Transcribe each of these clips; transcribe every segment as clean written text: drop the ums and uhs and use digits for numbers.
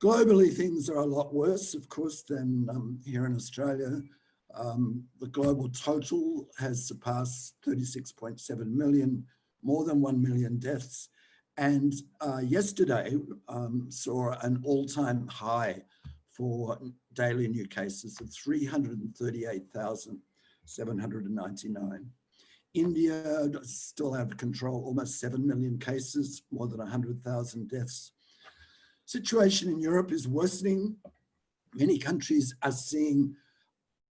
Globally, things are a lot worse, of course, than here in Australia. The global total has surpassed 36.7 million, more than 1 million deaths. And yesterday saw an all-time high for daily new cases of 338,799. India still out of control, almost 7 million cases, more than 100,000 deaths. Situation in Europe is worsening. Many countries are seeing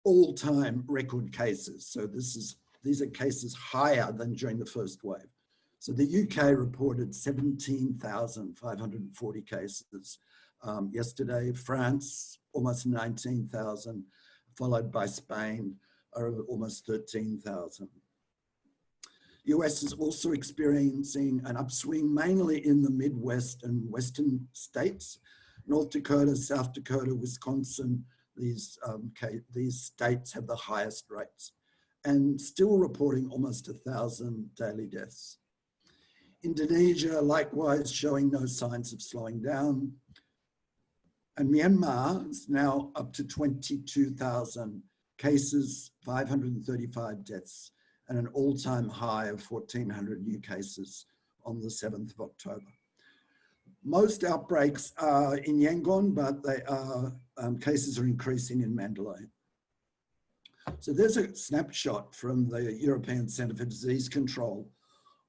all-time record cases. So these are cases higher than during the first wave. So the UK reported 17,540 cases yesterday. France, almost 19,000, followed by Spain, almost 13,000. US is also experiencing an upswing, mainly in the Midwest and Western states. North Dakota, South Dakota, Wisconsin, these states have the highest rates and still reporting almost 1,000 daily deaths. Indonesia, likewise, showing no signs of slowing down. And Myanmar is now up to 22,000 cases, 535 deaths, and an all-time high of 1,400 new cases on the 7th of October. Most outbreaks are in Yangon, but they are, cases are increasing in Mandalay. So there's a snapshot from the European Centre for Disease Control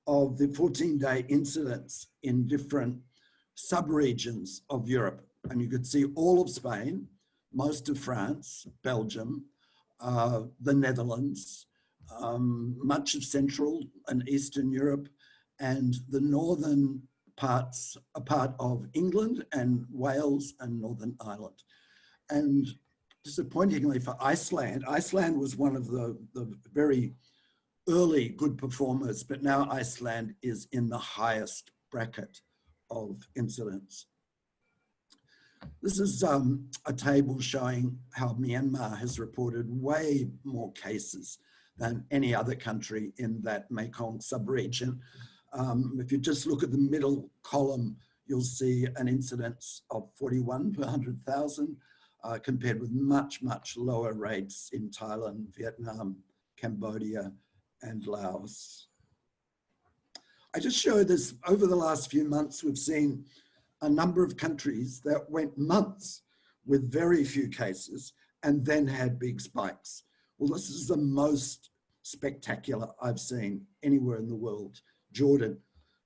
of the 14-day incidence in different sub-regions of Europe. And you could see all of Spain, most of France, Belgium, the Netherlands, much of Central and Eastern Europe, and the northern parts, a part of England and Wales and Northern Ireland. And disappointingly for Iceland, Iceland was one of the very early good performers, but now Iceland is in the highest bracket of incidence. This is a table showing how Myanmar has reported way more cases than any other country in that Mekong sub-region. If you just look at the middle column, you'll see an incidence of 41 per 100,000, compared with much, much lower rates in Thailand, Vietnam, Cambodia, and Laos. I just show this over the last few months. We've seen a number of countries that went months with very few cases and then had big spikes. Well, this is the most spectacular I've seen anywhere in the world. Jordan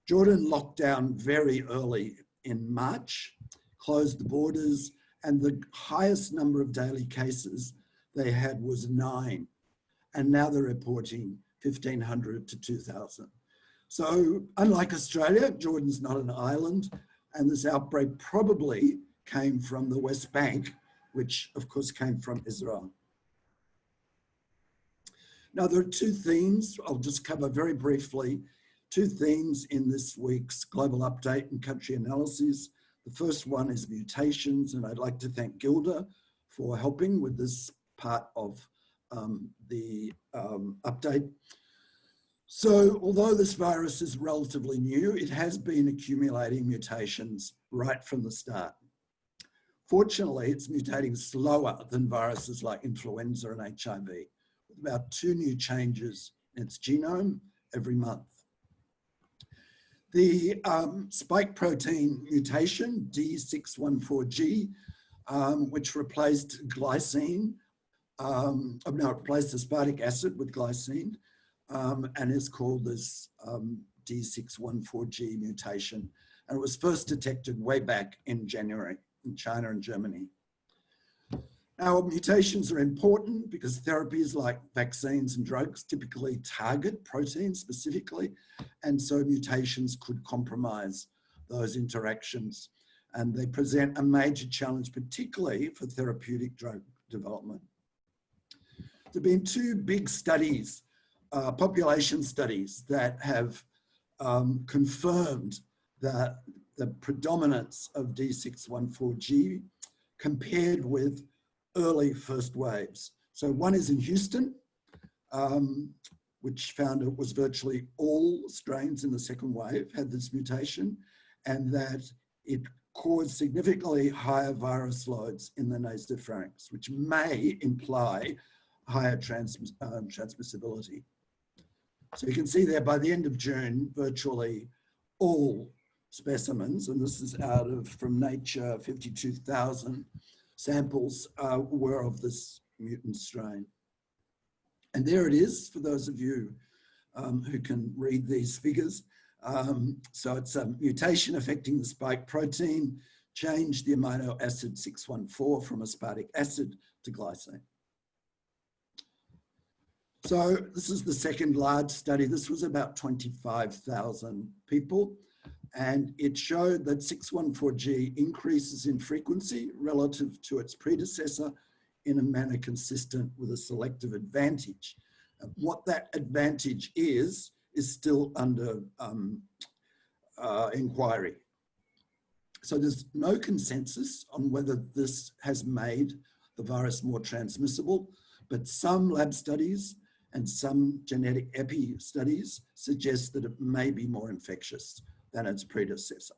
locked down very early in March, closed the borders, and the highest number of daily cases they had was 9. And now they're reporting 1,500 to 2,000. So unlike Australia, Jordan's not an island, and this outbreak probably came from the West Bank, which of course came from Israel. Now there are 2 themes, I'll just cover very briefly, 2 themes in this week's global update and country analyses. The first one is mutations, and I'd like to thank Gilda for helping with this part of the update. So although this virus is relatively new, it has been accumulating mutations right from the start. Fortunately, it's mutating slower than viruses like influenza and HIV, with about 2 new changes in its genome every month. The spike protein mutation, D614G, which replaced glycine, replaced aspartic acid with glycine, and is called this D614G mutation. And it was first detected way back in January in China and Germany. Now, mutations are important because therapies like vaccines and drugs typically target proteins specifically, and so mutations could compromise those interactions. And they present a major challenge, particularly for therapeutic drug development. There have been 2 big studies, population studies, that have confirmed that the predominance of D614G compared with early first waves. So one is in Houston, which found it was virtually all strains in the second wave had this mutation, and that it cause significantly higher virus loads in the nasopharynx, which may imply higher transmissibility. So you can see there by the end of June, virtually all specimens, and this is out of, from Nature, 52,000 samples were of this mutant strain. And there it is for those of you who can read these figures. So it's a mutation affecting the spike protein, changed the amino acid 614 from aspartic acid to glycine. So this is the second large study. This was about 25,000 people, and it showed that 614G increases in frequency relative to its predecessor in a manner consistent with a selective advantage. What that advantage is still under inquiry. So there's no consensus on whether this has made the virus more transmissible, but some lab studies and some genetic epi studies suggest that it may be more infectious than its predecessor.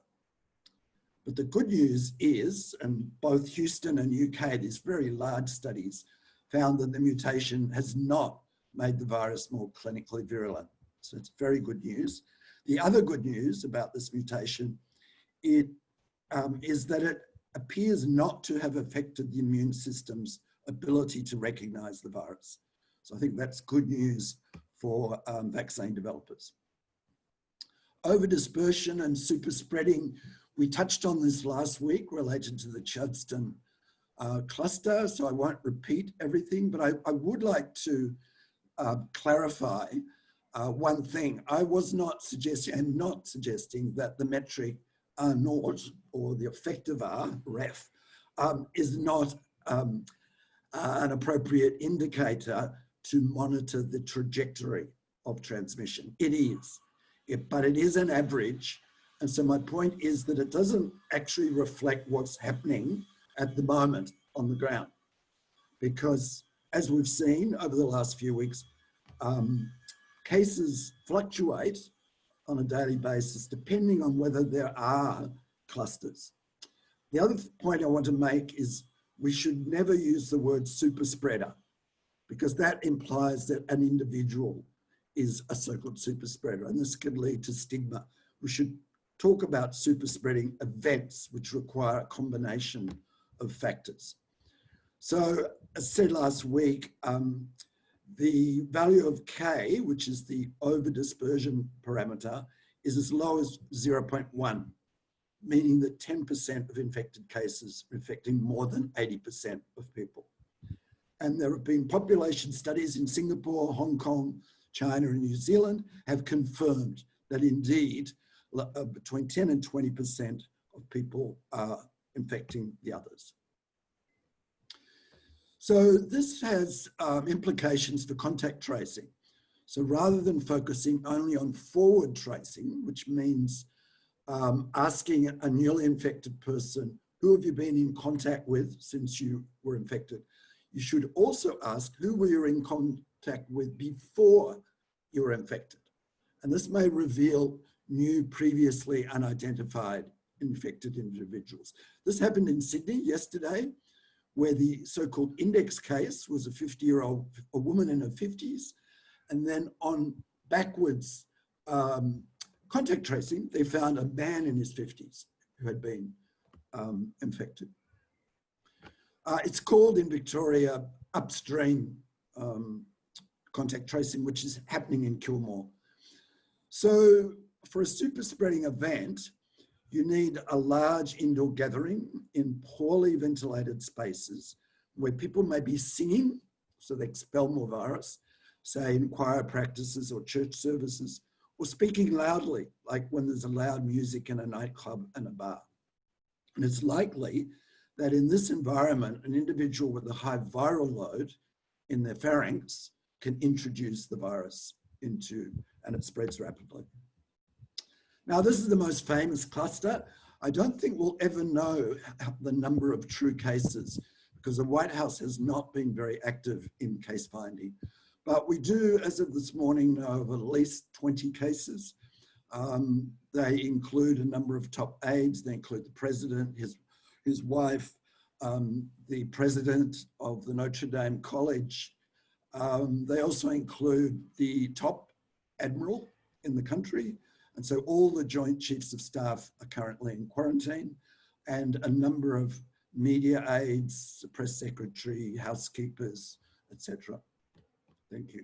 But the good news is, and both Houston and UK, these very large studies, found that the mutation has not made the virus more clinically virulent. So it's very good news. The other good news about this mutation is that it appears not to have affected the immune system's ability to recognize the virus. So I think that's good news for vaccine developers. Overdispersion and superspreading, we touched on this last week related to the Chudston cluster, so I won't repeat everything, but I would like to clarify one thing. I was not suggesting, and not suggesting that the metric R0 or the effective R, ref, is not an appropriate indicator to monitor the trajectory of transmission. It is, but it is an average. And so my point is that it doesn't actually reflect what's happening at the moment on the ground. Because as we've seen over the last few weeks, cases fluctuate on a daily basis depending on whether there are clusters. The other point I want to make is we should never use the word super spreader, because that implies that an individual is a so-called super spreader, and this can lead to stigma. We should talk about super spreading events which require a combination of factors. So as said last week, the value of K, which is the overdispersion parameter, is as low as 0.1, meaning that 10% of infected cases are infecting more than 80% of people. And there have been population studies in Singapore, Hong Kong, China, and New Zealand have confirmed that indeed between 10 and 20% of people are infecting the others. So this has implications for contact tracing. So rather than focusing only on forward tracing, which means asking a newly infected person, who have you been in contact with since you were infected? You should also ask, who were you in contact with before you were infected? And this may reveal new, previously unidentified infected individuals. This happened in Sydney yesterday, where the so-called index case was a 50-year-old, a woman in her 50s, and then on backwards contact tracing, they found a man in his 50s who had been infected. It's called in Victoria upstream contact tracing, which is happening in Kilmore. So for a super spreading event, you need a large indoor gathering in poorly ventilated spaces where people may be singing, so they expel more virus, say in choir practices or church services, or speaking loudly, like when there's a loud music in a nightclub and a bar. And it's likely that in this environment, an individual with a high viral load in their pharynx can introduce the virus into, and it spreads rapidly. Now, this is the most famous cluster. I don't think we'll ever know the number of true cases because the White House has not been very active in case finding. But we do, as of this morning, know of at least 20 cases. They include a number of top aides. They include the president, his wife, the president of the Notre Dame College. They also include the top admiral in the country. And so all the Joint Chiefs of Staff are currently in quarantine, and a number of media aides, press secretary, housekeepers, etc. Thank you.